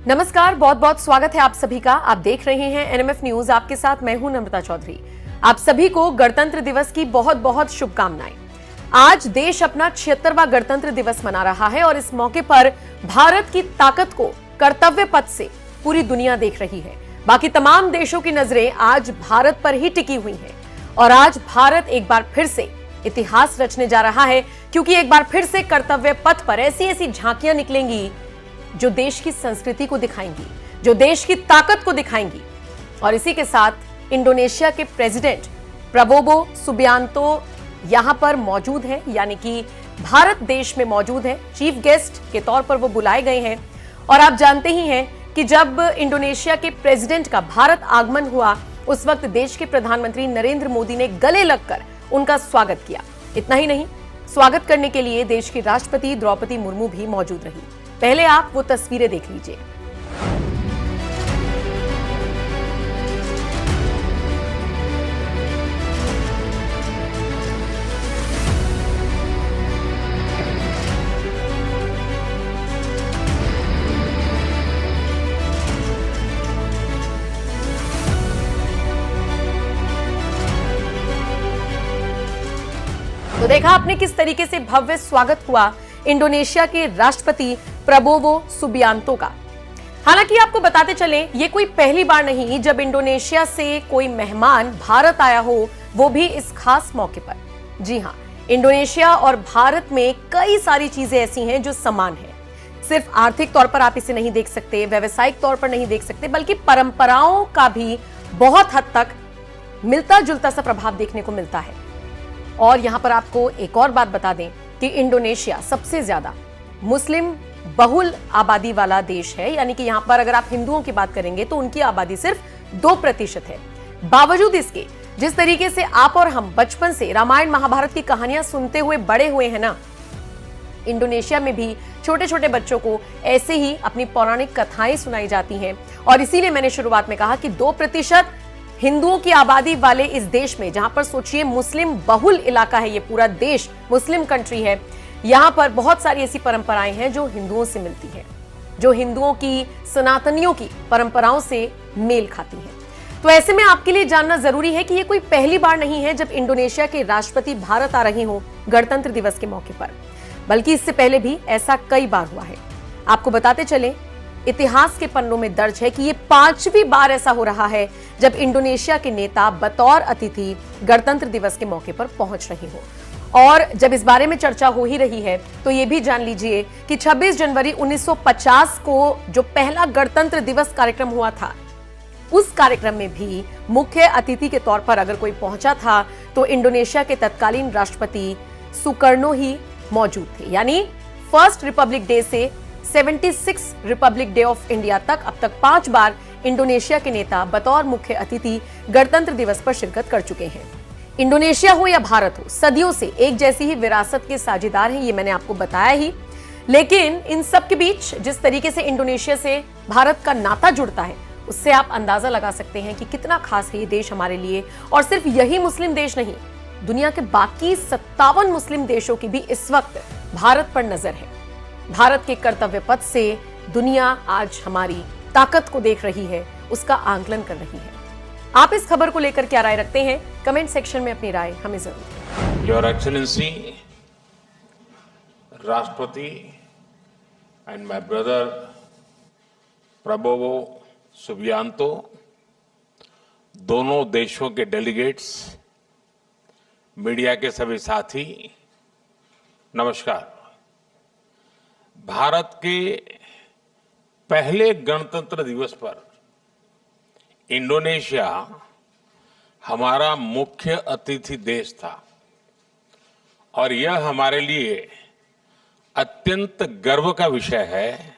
नमस्कार, बहुत बहुत स्वागत है आप सभी का। आप देख रहे हैं एनएमएफ न्यूज। आपके साथ मैं हूं नम्रता चौधरी। आप सभी को गणतंत्र दिवस की बहुत बहुत शुभकामनाएं। आज देश अपना 76वां गणतंत्र दिवस मना रहा है और इस मौके पर भारत की ताकत को कर्तव्य पथ से पूरी दुनिया देख रही है। बाकी तमाम देशों की नजरें आज भारत पर ही टिकी हुई हैं और आज भारत एक बार फिर से इतिहास रचने जा रहा है, क्योंकि एक बार फिर से कर्तव्य पथ पर ऐसी ऐसी झांकियां निकलेंगी जो देश की संस्कृति को दिखाएंगी, जो देश की ताकत को दिखाएंगी। और इसी के साथ इंडोनेशिया के प्रेसिडेंट प्रबोवो सुबियांतो यहां पर मौजूद हैं, यानी कि भारत देश में मौजूद है। चीफ गेस्ट के तौर पर वो बुलाए गए हैं। और आप जानते ही हैं कि जब इंडोनेशिया के प्रेसिडेंट का भारत आगमन हुआ, उस वक्त देश के प्रधानमंत्री नरेंद्र मोदी ने गले लगकर उनका स्वागत किया। इतना ही नहीं, स्वागत करने के लिए देश की राष्ट्रपति द्रौपदी मुर्मू भी मौजूद रही। पहले आप वो तस्वीरें देख लीजिए। तो देखा आपने किस तरीके से भव्य स्वागत हुआ इंडोनेशिया के राष्ट्रपति प्रबोवो सुबियांतो का। हालांकि आपको बताते चलें, ये कोई पहली बार नहीं जब इंडोनेशिया से कोई मेहमान भारत आया हो, वो भी इस खास मौके पर। जी हां, इंडोनेशिया और भारत में कई सारी चीजें ऐसी हैं जो समान हैं। सिर्फ आर्थिक तौर पर आप इसे नहीं देख सकते, व्यावसायिक तौर पर नहीं देख सकते, बल्कि परंपराओं का भी बहुत हद तक मिलता जुलता सा प्रभाव देखने को मिलता है। और यहां पर आपको एक और बात बता दें कि इंडोनेशिया सबसे ज्यादा मुस्लिम बहुल आबादी वाला देश है, यानी कि यहां पर अगर आप हिंदुओं की बात करेंगे तो उनकी आबादी सिर्फ 2% है। बावजूद इसके, जिस तरीके से आप और हम बचपन से रामायण महाभारत की कहानियां सुनते हुए बड़े हुए हैं ना, इंडोनेशिया में भी छोटे छोटे बच्चों को ऐसे ही अपनी पौराणिक कथाएं सुनाई जाती हैं। और इसीलिए मैंने शुरुआत में कहा कि 2% हिंदुओं की आबादी वाले इस देश में, जहां पर सोचिए मुस्लिम बहुल इलाका है, ये पूरा देश मुस्लिम कंट्री है, यहां पर बहुत सारी ऐसी परंपराएं हैं जो हिंदुओं से मिलती हैं, जो हिंदुओं की, सनातनियों की परंपराओं से मेल खाती हैं। तो ऐसे में आपके लिए जानना जरूरी है कि ये कोई पहली बार नहीं है जब इंडोनेशिया के राष्ट्रपति भारत आ रहे हो गणतंत्र दिवस के मौके पर, बल्कि इससे पहले भी ऐसा कई बार हुआ है। आपको बताते चले, इतिहास के पन्नों में दर्ज है कि ये 5वीं बार ऐसा हो रहा है जब इंडोनेशिया के नेता बतौर अतिथि गणतंत्र दिवस के मौके पर पहुंच रहे हो। और जब इस बारे में चर्चा हो ही रही है तो ये भी जान लीजिए कि 26 जनवरी 1950 को जो पहला गणतंत्र दिवस कार्यक्रम हुआ था, उस कार्यक्रम में भी मुख्य अतिथि के तौर पर अगर कोई पहुंचा था तो इंडोनेशिया के तत्कालीन राष्ट्रपति सुकर्नो ही मौजूद थे। यानी फर्स्ट रिपब्लिक डे से 76 रिपब्लिक डे ऑफ इंडिया तक अब तक 5 बार इंडोनेशिया के नेता बतौर मुख्य अतिथि गणतंत्र दिवस पर शिरकत कर चुके हैं। इंडोनेशिया हो या भारत हो, सदियों से एक जैसी ही विरासत के साझेदार हैं, ये मैंने आपको बताया ही। लेकिन इन सब के बीच जिस तरीके से इंडोनेशिया से भारत का नाता जुड़ता है, उससे आप अंदाजा लगा सकते हैं कि कितना खास है ये देश हमारे लिए। और सिर्फ यही मुस्लिम देश नहीं, दुनिया के बाकी 57 मुस्लिम देशों की भी इस वक्त भारत पर नजर है। भारत के कर्तव्य पथ से दुनिया आज हमारी ताकत को देख रही है, उसका आंकलन कर रही है। आप इस खबर को लेकर क्या राय रखते हैं? कमेंट सेक्शन में अपनी राय हमें जरूर। योर एक्सेलेंसी, राष्ट्रपति and my brother Prabowo Subianto, दोनों देशों के डेलीगेट्स, मीडिया के सभी साथी, नमस्कार। भारत के पहले गणतंत्र दिवस पर इंडोनेशिया हमारा मुख्य अतिथि देश था और यह हमारे लिए अत्यंत गर्व का विषय है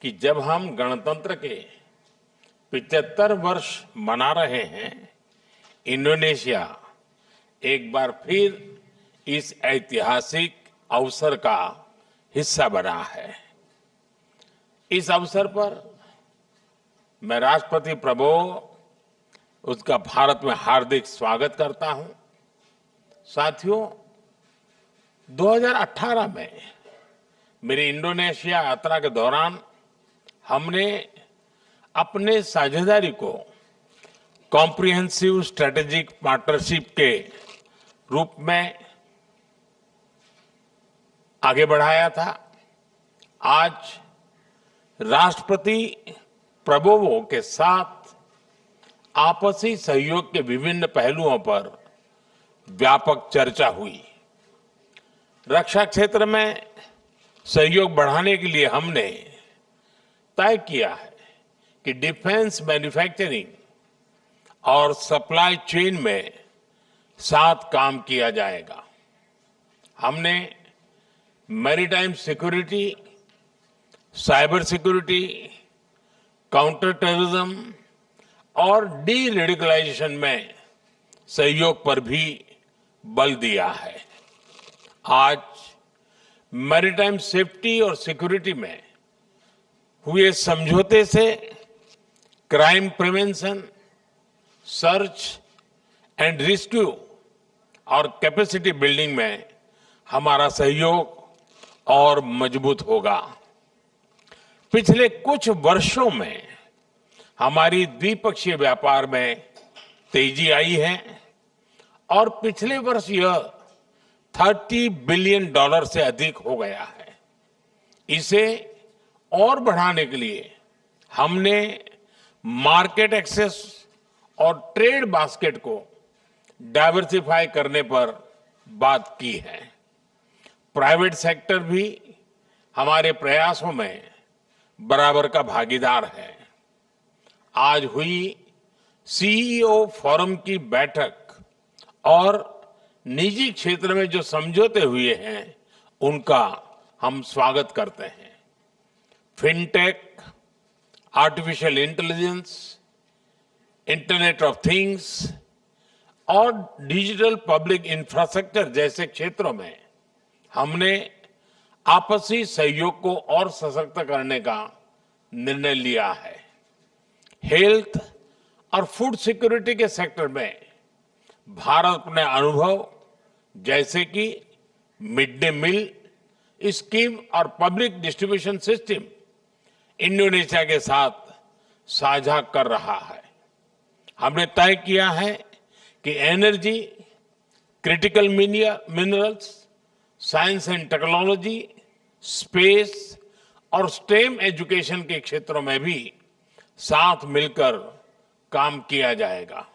कि जब हम गणतंत्र के 75 वर्ष मना रहे हैं, इंडोनेशिया एक बार फिर इस ऐतिहासिक अवसर का हिस्सा बना है। इस अवसर पर मैं राष्ट्रपति प्रबोवो, उसका भारत में हार्दिक स्वागत करता हूं। साथियों, 2018 में मेरी इंडोनेशिया यात्रा के दौरान हमने अपने साझेदारी को कॉम्प्रिहेंसिव स्ट्रेटेजिक पार्टनरशिप के रूप में आगे बढ़ाया था। आज राष्ट्रपति प्रबोवो के साथ आपसी सहयोग के विभिन्न पहलुओं पर व्यापक चर्चा हुई। रक्षा क्षेत्र में सहयोग बढ़ाने के लिए हमने तय किया है कि डिफेंस मैन्युफैक्चरिंग और सप्लाई चेन में साथ काम किया जाएगा। हमने maritime security, cyber security, counter terrorism और डी रेडिकलाइजेशन में सहयोग पर भी बल दिया है। आज मैरीटाइम सेफ्टी और सिक्योरिटी में हुए समझौते से crime prevention, search and rescue और कैपेसिटी बिल्डिंग में हमारा सहयोग और मजबूत होगा। पिछले कुछ वर्षों में हमारी द्विपक्षीय व्यापार में तेजी आई है और पिछले वर्ष यह $30 बिलियन से अधिक हो गया है। इसे और बढ़ाने के लिए हमने मार्केट एक्सेस और ट्रेड बास्केट को डाइवर्सिफाई करने पर बात की है। प्राइवेट सेक्टर भी हमारे प्रयासों में बराबर का भागीदार है। आज हुई सीईओ फोरम की बैठक और निजी क्षेत्र में जो समझौते हुए हैं उनका हम स्वागत करते हैं। Fintech, artificial intelligence, internet of things और डिजिटल पब्लिक इंफ्रास्ट्रक्चर जैसे क्षेत्रों में हमने आपसी सहयोग को और सशक्त करने का निर्णय लिया है। हेल्थ और फूड सिक्योरिटी के सेक्टर में भारत अपने अनुभव जैसे कि मिड डे मील स्कीम और पब्लिक डिस्ट्रीब्यूशन सिस्टम इंडोनेशिया के साथ साझा कर रहा है। हमने तय किया है कि energy, critical minerals, science and technology, space और स्टेम एजुकेशन के क्षेत्रों में भी साथ मिलकर काम किया जाएगा।